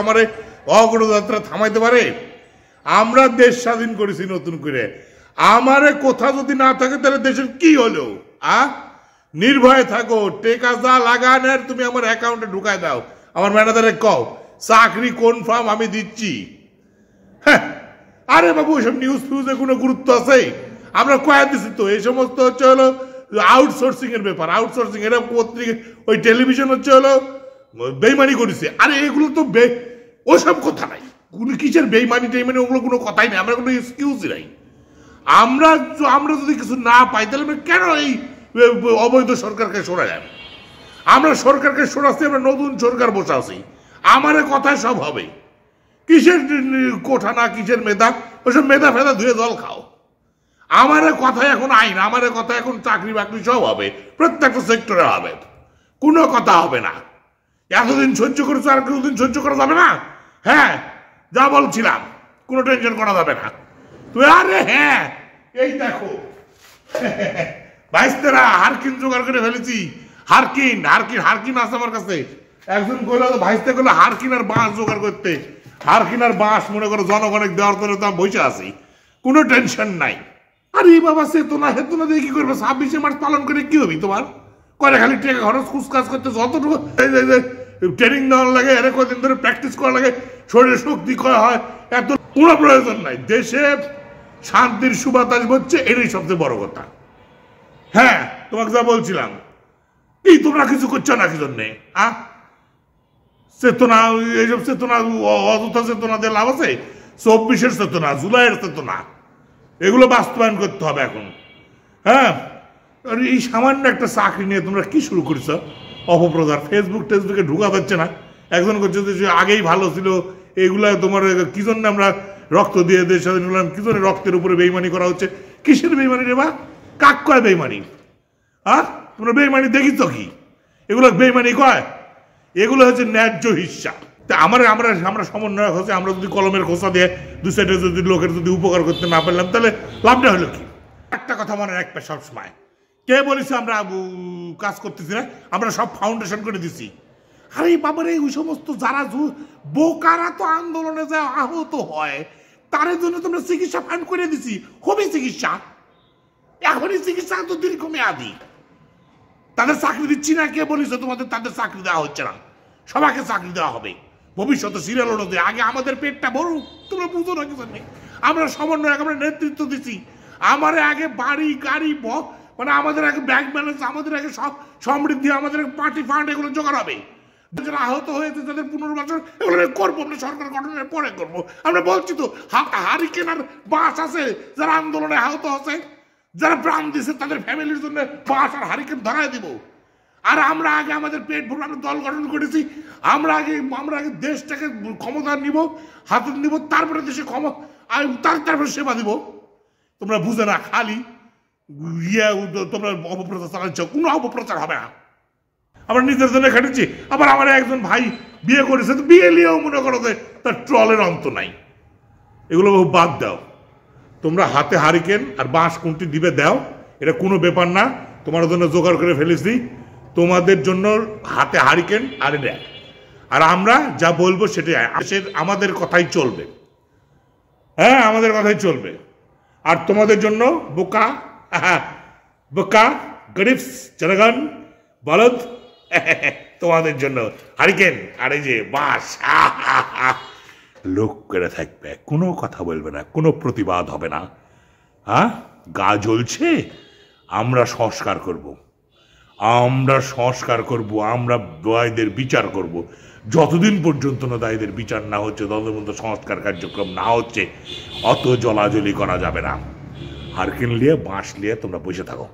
আমারে অগ্রযাত্রা থামাইতে পারে? আমরা দেশ স্বাধীন করেছি নতুন করে, আমারে কোথা যদি না থাকে তাহলে দেশের কি হলো? নির্ভয়ে থাকো, টেকা যা লাগানের তুমি আমার অ্যাকাউন্টে ঢুকায় দাও, আমার ম্যানেজারে কও চাকরি কনফার্ম আমি দিচ্ছি। হ্যাঁ, আরে বাবু ওইসব নিউজ ফিউজে কোনো গুরুত্ব আছে? আমরা কয়া দিচ্ছি তো, এই সমস্ত হচ্ছে হলো আউটসোর্সিং এর ব্যাপার। আউটসোর্সিং এরা পত্রিকা ওই টেলিভিশন হচ্ছে হলো বেইমানি করেছে। আরে এগুলো তো ওসব কথা নাই, কোনো কিসের বেইমানি টেইমানি ওগুলো কোনো কথাই নেই, আমরা কোনো এক্সকিউজই নাই। আমরা যদি কিছু না পাই তাহলে আমরা কেন এই অবৈধ সরকারকে সরাই? আমরা সরকারকে সরাচ্ছি, আমরা নতুন সরকার বসাচ্ছি, আমার কথায় সব হবে। কিসের কোঠা না কিসের মেধা, ওসব মেধা ফেদা ধুয়ে জল খাও। আমার কথায় এখন আইন, আমার কথা এখন চাকরি বাকরি সব হবে, প্রত্যেকটা সেক্টরে হবে, কোনো কথা হবে না। এতদিন সহ্য করেছো, আর কিছুদিন সহ্য করা যাবে না? হ্যাঁ, যা বলছিলাম, কোনো টেনশন করা যাবে না। তুই আরে হ্যাঁ, এই দেখো ভাইস্তেরা হারকিন জোগাড় করে ফেলেছি। হারকিন হারকিন হারকিন আছে আমার কাছে। একজন কইলো ভাইস্তে কইলো হারকিন আর বাঁশ জোগাড় করতে। হারকিন আর বাঁশ মনে করো জনগণের দেওয়ার জন্য তো আমি বসে আছি, কোনো টেনশন নাই। আরে বাবা চেতনা হেতনা দিয়ে কি করবে? 26শে মার্চ পালন করে কি হবি তোমার? করে খালি টাকা খরচ কুচকাজ করতে, যতটুকু ট্রেনিং দেওয়ার লাগে, এর কদিন ধরে প্র্যাকটিস করা লাগে, শরীরে শক্তি করা হয়, এত কোনো প্রয়োজন নাই। দেশে শান্তির সুবাতাস হচ্ছে, এটাই সবচেয়ে বড় কথা। হ্যাঁ, তোমাকে যা বলছিলাম, এই তোমরা কিছু করছো না কি জন্যে? চেতনা, এইসব চেতনা অযথা চেতনা দিয়ে লাভ আছে? 24-এর চেতনা, জুলাইয়ের চেতনা, এগুলো বাস্তবায়ন করতে হবে এখন। হ্যাঁ, আর এই সামান্য একটা চাকরি নিয়ে তোমরা কি শুরু করছো অপপ্রচার? ফেসবুকে ঢুকা যাচ্ছে না। একজন করছে যে আগেই ভালো ছিল, এইগুলা তোমার কি জন্য আমরা রক্ত দিয়ে দেশ স্বাধীন করলাম, কি জন্য রক্তের উপরে বেইমানি করা হচ্ছে? কিসের বেইমানি রে বা? কাক কয় বেইমানি? তোমরা বেইমানি দেখিস কি? এগুলো বেইমানি কয়? এগুলো হচ্ছে ন্যায্য হিস্সা। তা আমরা সমন্বয় হচ্ছে, আমরা যদি কলমের খোসা দিয়ে দু সাইডে যদি লোকের যদি উপকার করতে না পারলাম তাহলে লাভটা হলো কি? একটা কথা মনে রাখবে সবসময়, কে বলেছে আমরা কাজ করতেছি না? আমরা সব ফাউন্ডেশন করে দিছি। আরে বাবারে, ওই সমস্ত যারা বোকারা তো আন্দোলনে যা আহত হয়, তার জন্য তোমরা চিকিৎসা ফান্ড করে দিছি। হবে চিকিৎসা, এখনই চিকিৎসা তো দীর্ঘমেয়াদী। তাদের চাকরি দিচ্ছি না, কে বলেছে তোমাদের তাদের চাকরি দেওয়া হচ্ছে না? সবাইকে চাকরি দেওয়া হবে ভবিষ্যতে, সিরিয়াল অনুযায়ী। আগে আমাদের পেটটা বড়, তোমরা বুঝো না কিছু নেই। আমরা সমন্বয়, আমরা নেতৃত্ব দিচ্ছি। আমার আগে বাড়ি গাড়ি মানে আমাদের আগে ব্যাংক ব্যালেন্স, আমাদের আগে সব সমৃদ্ধি, আমাদের পার্টি ফান্ড, এগুলো জোগাড় হবে। যারা আহত হয়েছে তাদের পুনর্বাসন, এগুলো করবো আমরা সরকার গঠনের পরে করবো। আমরা বলছি তো, হারিকেন আর বাস আছে, যারা আন্দোলনে আহত আছে, যারা প্রাণ দিচ্ছে, তাদের ফ্যামিলির জন্য বাস আর হারিকেন ধরায় দিব। আর আমরা আগে আমাদের পেট ভরে আমরা দল গঠন করেছি। আমরা আগে দেশটাকে ক্ষমতা নিব, হাতে নিব, তারপরে দেশে তারপরে সেবা দিব। তোমরা বুঝে না, খালি তোমরা অপপ্রচার চালাচ্ছ। কোনো অপপ্রচার হবে না। আমরা নিজের জন্য খাটিছি। আবার আমার একজন ভাই বিয়ে করেছে, তো বিয়ে নিয়েও মনে করো যে তার ট্রলের অন্ত নাই। এগুলো বাদ দাও। তোমরা হাতে হারিকেন আর বাঁশ কোনটি দিবে দাও, এটা কোনো ব্যাপার না। তোমার জন্য জোগাড় করে ফেলেছি, তোমাদের জন্য হাতে হারিকেন আর দেয়। আর আমরা যা বলবো সেটাই আমাদের কথাই চলবে। হ্যাঁ, আমাদের কথাই চলবে। আর তোমাদের জন্য বোকা গরিব জনগণ বলদ, তোমাদের জন্য হারিকেন আর এই যে বাঁশ। লোক করে থাকবে, কোনো কথা বলবে না, কোনো প্রতিবাদ হবে না। গা জ্বলছে, আমরা সংস্কার করব, আমরা দায়ীদের বিচার করব। যতদিন পর্যন্ত না দায়ীদের বিচার না হচ্ছে, ততদিন পর্যন্ত সংস্কার কার্যক্রম না হচ্ছে, অত জলাজলি করা যাবে না। হারকেন নিয়ে বাঁশ নিয়ে তোমরা বসে থাকো।